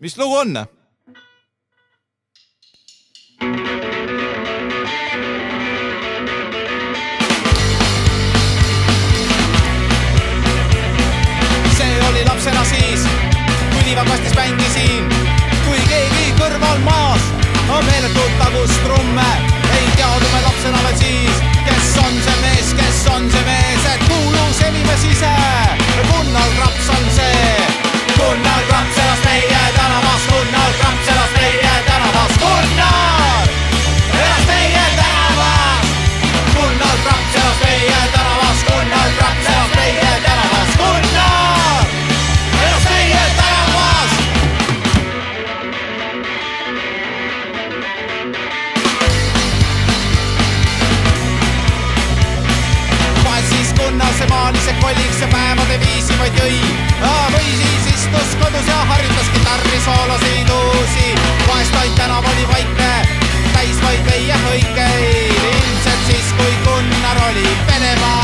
Mis lugu on? See oli lapsena siis, kui liivakastis mängisin. Kui keegi kõrval maas on meeletult tagus trumme. Ei teadume lapsena veel siis, kes on see mees, et kuulus inimes ise. Gunnar Graps on see. Gunnar Graps elas meie tänavas, Gunnar Graps elas meie tänavas, Gunnar elas meie tänavas. Gunnar Graps elas meie tänavas, Gunnar Graps elas meie tänavas, Gunnar elas meie tänavas. Vahel siis Gunnar see maalis ja koliks ja päevade viisi vaid jõi. Või siis istus kodus ja harjutas gitarri soolosõidusi. Vahest vaid tänav oli vaikne, täis vaid meie hõikeid. Ilmselt siis, kui Gunnar oli Venemaa